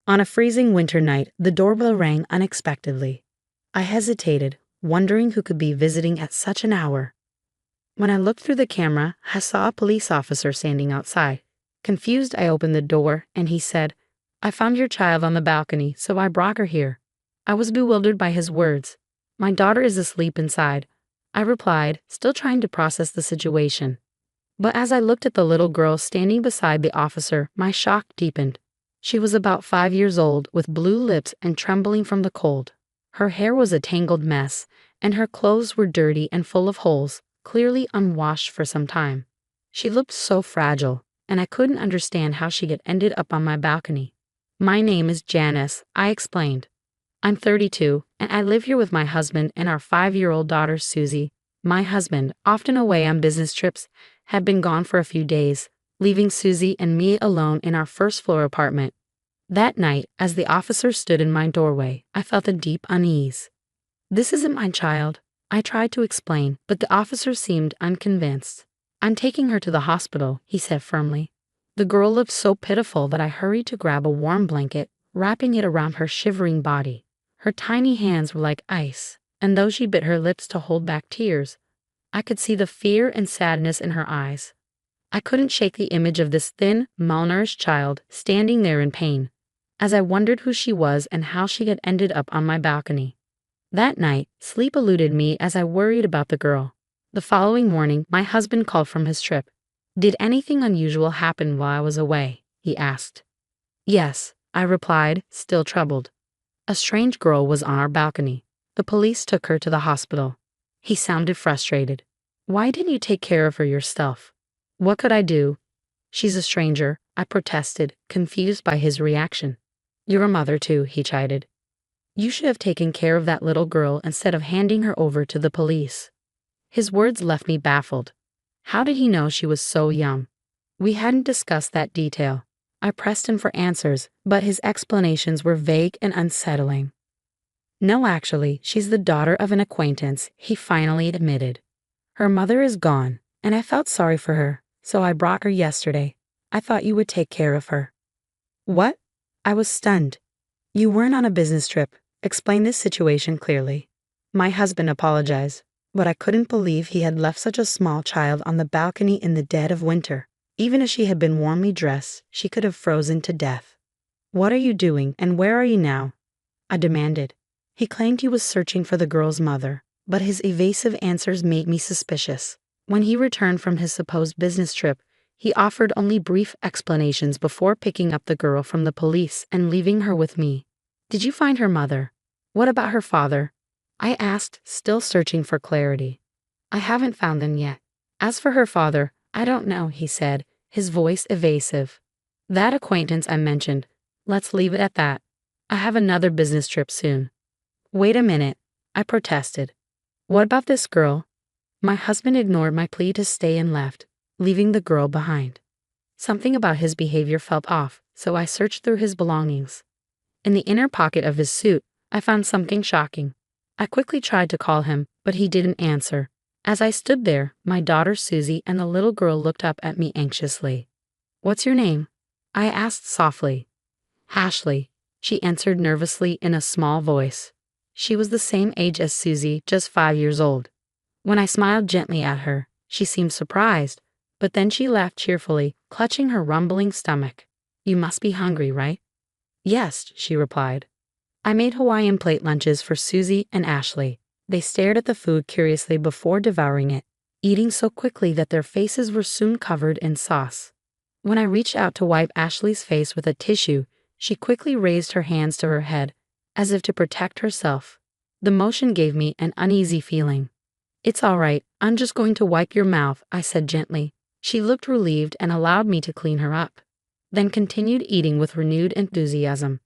On a freezing winter night, the doorbell rang unexpectedly. I hesitated, wondering who could be visiting at such an hour. When I looked through the camera, I saw a police officer standing outside. Confused, I opened the door, and he said, "I found your child on the balcony, so I brought her here." I was bewildered by his words. "My daughter is asleep inside," I replied, still trying to process the situation. But as I looked at the little girl standing beside the officer, my shock deepened. She was about 5 years old, with blue lips and trembling from the cold. Her hair was a tangled mess, and her clothes were dirty and full of holes, clearly unwashed for some time. She looked so fragile, and I couldn't understand how she had ended up on my balcony. "My name is Janice," I explained. "I'm 32, and I live here with my husband and our 5-year-old daughter, Susie." My husband, often away on business trips, had been gone for a few days, leaving Susie and me alone in our first-floor apartment. That night, as the officer stood in my doorway, I felt a deep unease. "This isn't my child," I tried to explain, but the officer seemed unconvinced. "I'm taking her to the hospital," he said firmly. The girl looked so pitiful that I hurried to grab a warm blanket, wrapping it around her shivering body. Her tiny hands were like ice, and though she bit her lips to hold back tears, I could see the fear and sadness in her eyes. I couldn't shake the image of this thin, malnourished child standing there in pain, as I wondered who she was and how she had ended up on my balcony. That night, sleep eluded me as I worried about the girl. The following morning, my husband called from his trip. "Did anything unusual happen while I was away?" he asked. "Yes," I replied, still troubled. "A strange girl was on our balcony. The police took her to the hospital." He sounded frustrated. "Why didn't you take care of her yourself?" "What could I do?" "She's a stranger," I protested, confused by his reaction. "You're a mother too," he chided. "You should have taken care of that little girl instead of handing her over to the police." His words left me baffled. How did he know she was so young? We hadn't discussed that detail. I pressed him for answers, but his explanations were vague and unsettling. "No, actually, she's the daughter of an acquaintance," he finally admitted. "Her mother is gone, and I felt sorry for her, so I brought her yesterday. I thought you would take care of her." "What?" I was stunned. "You weren't on a business trip. Explain this situation clearly." My husband apologized, but I couldn't believe he had left such a small child on the balcony in the dead of winter. Even if she had been warmly dressed, she could have frozen to death. "What are you doing, and where are you now?" I demanded. He claimed he was searching for the girl's mother, but his evasive answers made me suspicious. When he returned from his supposed business trip, he offered only brief explanations before picking up the girl from the police and leaving her with me. "Did you find her mother? What about her father?" I asked, still searching for clarity. "I haven't found them yet. As for her father, I don't know," he said, his voice evasive. "That acquaintance I mentioned, let's leave it at that. I have another business trip soon." "Wait a minute," I protested. "What about this girl?" My husband ignored my plea to stay and left, leaving the girl behind. Something about his behavior felt off, so I searched through his belongings. In the inner pocket of his suit, I found something shocking. I quickly tried to call him, but he didn't answer. As I stood there, my daughter Susie and the little girl looked up at me anxiously. "What's your name?" I asked softly. "Ashley," she answered nervously in a small voice. She was the same age as Susie, just 5 years old. When I smiled gently at her, she seemed surprised, but then she laughed cheerfully, clutching her rumbling stomach. "You must be hungry, right?" "Yes," she replied. I made Hawaiian plate lunches for Susie and Ashley. They stared at the food curiously before devouring it, eating so quickly that their faces were soon covered in sauce. When I reached out to wipe Ashley's face with a tissue, she quickly raised her hands to her head, as if to protect herself. The motion gave me an uneasy feeling. "It's all right, I'm just going to wipe your mouth," I said gently. She looked relieved and allowed me to clean her up, then continued eating with renewed enthusiasm.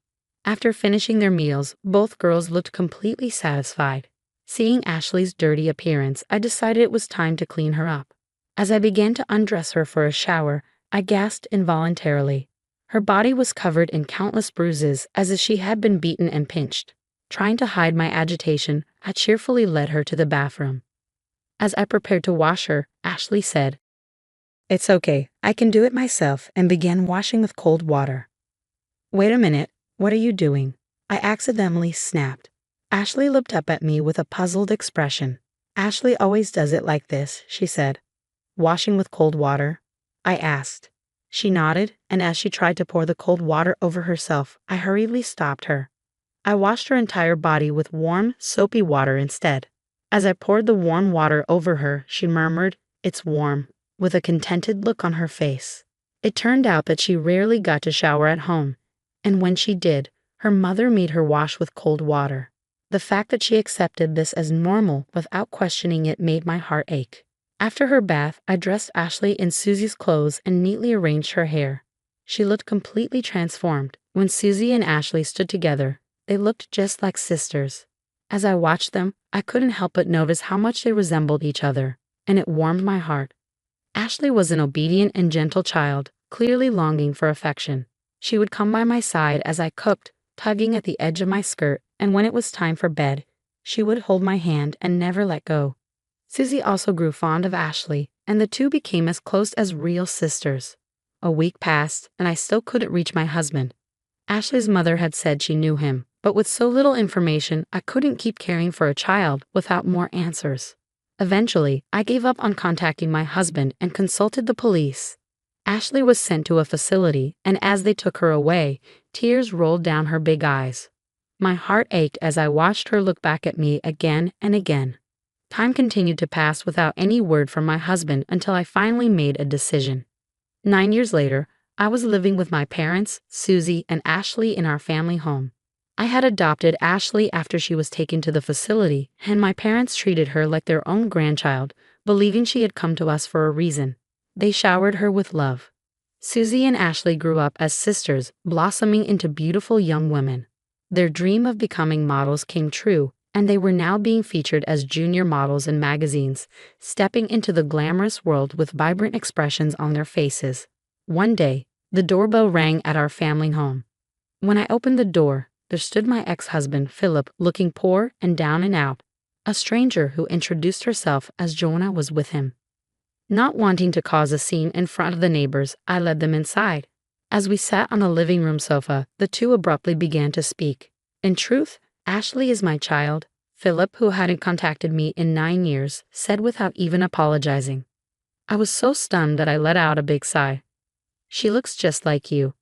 After finishing their meals, both girls looked completely satisfied. Seeing Ashley's dirty appearance, I decided it was time to clean her up. As I began to undress her for a shower, I gasped involuntarily. Her body was covered in countless bruises, as if she had been beaten and pinched. Trying to hide my agitation, I cheerfully led her to the bathroom. As I prepared to wash her, Ashley said, "It's okay, I can do it myself," and began washing with cold water. "Wait a minute, What are you doing? I accidentally snapped. Ashley looked up at me with a puzzled expression. Ashley always does it like this, she said. Washing with cold water? I asked. She nodded, and as she tried to pour the cold water over herself, I hurriedly stopped her. I washed her entire body with warm, soapy water instead. As I poured the warm water over her, she murmured, "It's warm," with a contented look on her face. It turned out that she rarely got to shower at home, and when she did, her mother made her wash with cold water. The fact that she accepted this as normal without questioning it made my heart ache. After her bath, I dressed Ashley in Susie's clothes and neatly arranged her hair. She looked completely transformed. When Susie and Ashley stood together, they looked just like sisters. As I watched them, I couldn't help but notice how much they resembled each other, and it warmed my heart. Ashley was an obedient and gentle child, clearly longing for affection. She would come by my side as I cooked, tugging at the edge of my skirt, and when it was time for bed, she would hold my hand and never let go. Susie also grew fond of Ashley, and the two became as close as real sisters. A week passed, and I still couldn't reach my husband. Ashley's mother had said she knew him, but with so little information, I couldn't keep caring for a child without more answers. Eventually, I gave up on contacting my husband and consulted the police. Ashley was sent to a facility, and as they took her away, tears rolled down her big eyes. My heart ached as I watched her look back at me again and again. Time continued to pass without any word from my husband until I finally made a decision. 9 years later, I was living with my parents, Susie, and Ashley in our family home. I had adopted Ashley after she was taken to the facility, and my parents treated her like their own grandchild, believing she had come to us for a reason. They showered her with love. Susie and Ashley grew up as sisters, blossoming into beautiful young women. Their dream of becoming models came true, and they were now being featured as junior models in magazines, stepping into the glamorous world with vibrant expressions on their faces. One day, the doorbell rang at our family home. When I opened the door, there stood my ex-husband, Philip, looking poor and down and out. A stranger who introduced herself as Joanna was with him. Not wanting to cause a scene in front of the neighbors, I led them inside. As we sat on the living room sofa, the two abruptly began to speak. In truth, Ashley is my child, Philip, who hadn't contacted me in 9 years, said without even apologizing. I was so stunned that I let out a big sigh. She looks just like you.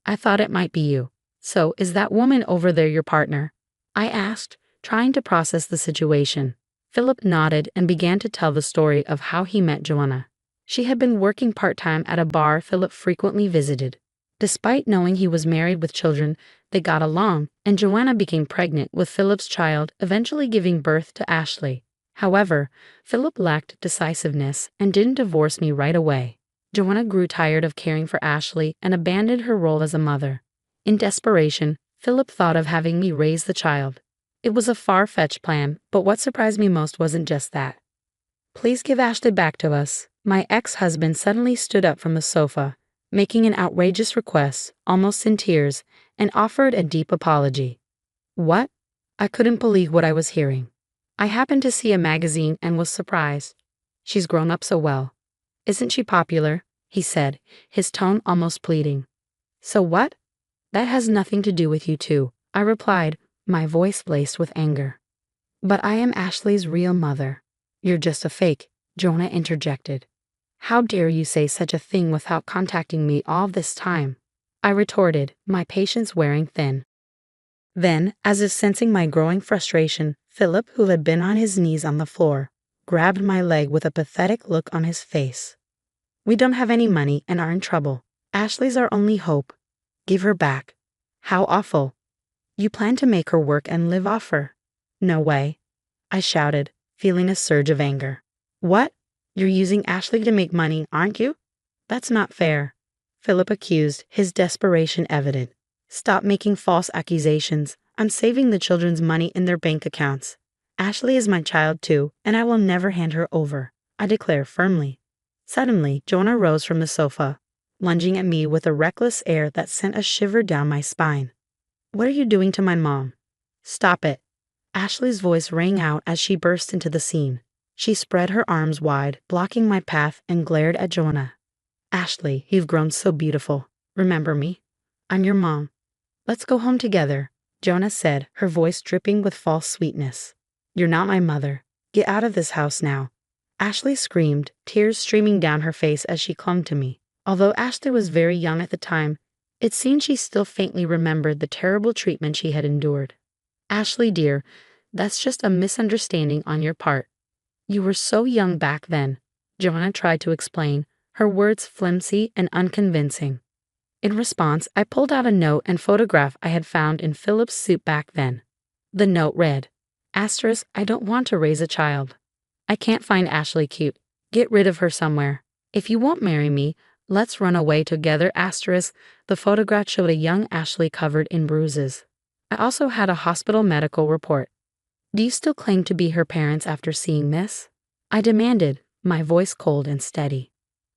I thought it might be you. So, is that woman over there your partner? I asked, trying to process the situation. Philip nodded and began to tell the story of how he met Joanna. She had been working part-time at a bar Philip frequently visited. Despite knowing he was married with children, they got along, and Joanna became pregnant with Philip's child, eventually giving birth to Ashley. However, Philip lacked decisiveness and didn't divorce me right away. Joanna grew tired of caring for Ashley and abandoned her role as a mother. In desperation, Philip thought of having me raise the child. It was a far-fetched plan, but what surprised me most wasn't just that. "Please give Ashley back to us." My ex-husband suddenly stood up from the sofa, making an outrageous request, almost in tears, and offered a deep apology. What? I couldn't believe what I was hearing. I happened to see a magazine and was surprised. "She's grown up so well. Isn't she popular?" he said, his tone almost pleading. "So what? That has nothing to do with you two," I replied, my voice laced with anger. "But I am Ashley's real mother." "You're just a fake," Jonah interjected. "How dare you say such a thing without contacting me all this time?" I retorted, my patience wearing thin. Then, as if sensing my growing frustration, Philip, who had been on his knees on the floor, grabbed my leg with a pathetic look on his face. "We don't have any money and are in trouble. Ashley's our only hope. Give her back." "How awful. You plan to make her work and live off her." "No way," I shouted, feeling a surge of anger. "What? You're using Ashley to make money, aren't you? That's not fair," Philip accused, his desperation evident. "Stop making false accusations. I'm saving the children's money in their bank accounts. Ashley is my child too, and I will never hand her over," I declared firmly. Suddenly, Jonah rose from the sofa, lunging at me with a reckless air that sent a shiver down my spine. "What are you doing to my mom?" "Stop it." Ashley's voice rang out as she burst into the scene. She spread her arms wide, blocking my path, and glared at Jonah. "Ashley, you've grown so beautiful. Remember me? I'm your mom." Let's go home together, Jonah said, her voice dripping with false sweetness. You're not my mother. Get out of this house now. Ashley screamed, tears streaming down her face as she clung to me. Although Ashley was very young at the time, it seemed she still faintly remembered the terrible treatment she had endured. Ashley, dear, that's just a misunderstanding on your part. You were so young back then, Joanna tried to explain, her words flimsy and unconvincing. In response, I pulled out a note and photograph I had found in Philip's suit back then. The note read, Asterisk, I don't want to raise a child. I can't find Ashley cute. Get rid of her somewhere. If you won't marry me, let's run away together. Asterisk. The photograph showed a young Ashley covered in bruises. I also had a hospital medical report. Do you still claim to be her parents after seeing this? I demanded, my voice cold and steady.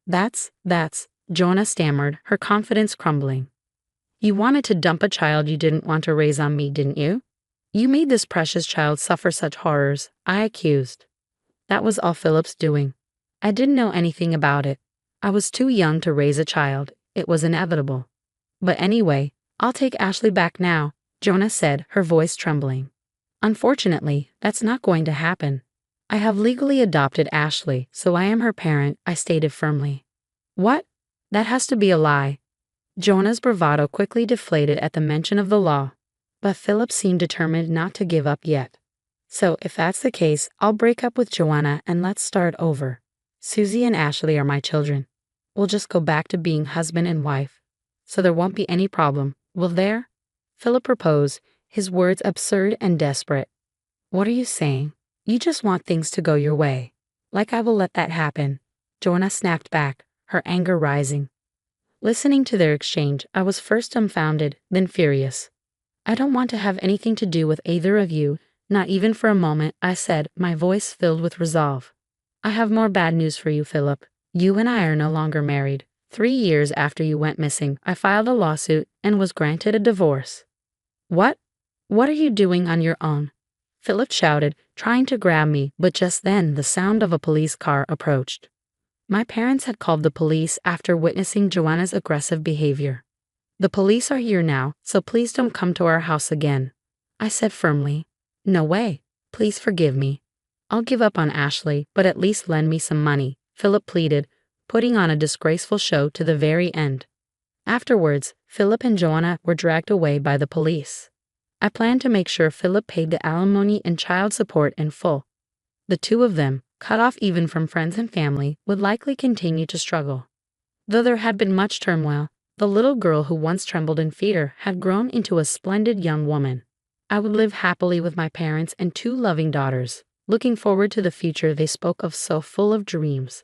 That's, Jonah stammered, her confidence crumbling. You wanted to dump a child you didn't want to raise on me, didn't you? You made this precious child suffer such horrors, I accused. That was all Philip's doing. I didn't know anything about it. I was too young to raise a child. It was inevitable. But anyway, I'll take Ashley back now, Jonah said, her voice trembling. Unfortunately, that's not going to happen. I have legally adopted Ashley, so I am her parent, I stated firmly. What? That has to be a lie. Jonah's bravado quickly deflated at the mention of the law, but Philip seemed determined not to give up yet. So if that's the case, I'll break up with Joanna and let's start over. Susie and Ashley are my children. We'll just go back to being husband and wife. So there won't be any problem, will there? Philip proposed, his words absurd and desperate. What are you saying? You just want things to go your way. Like I will let that happen. Joanna snapped back, her anger rising. Listening to their exchange, I was first dumbfounded, then furious. I don't want to have anything to do with either of you, not even for a moment, I said, my voice filled with resolve. I have more bad news for you, Philip. You and I are no longer married. 3 years after you went missing, I filed a lawsuit and was granted a divorce. What? What are you doing on your own? Philip shouted, trying to grab me, but just then the sound of a police car approached. My parents had called the police after witnessing Joanna's aggressive behavior. The police are here now, so please don't come to our house again, I said firmly. No way. Please forgive me. I'll give up on Ashley, but at least lend me some money, Philip pleaded, putting on a disgraceful show to the very end. Afterwards, Philip and Joanna were dragged away by the police. I planned to make sure Philip paid the alimony and child support in full. The two of them, cut off even from friends and family, would likely continue to struggle. Though there had been much turmoil, the little girl who once trembled in fear had grown into a splendid young woman. I would live happily with my parents and 2 loving daughters, looking forward to the future they spoke of so full of dreams.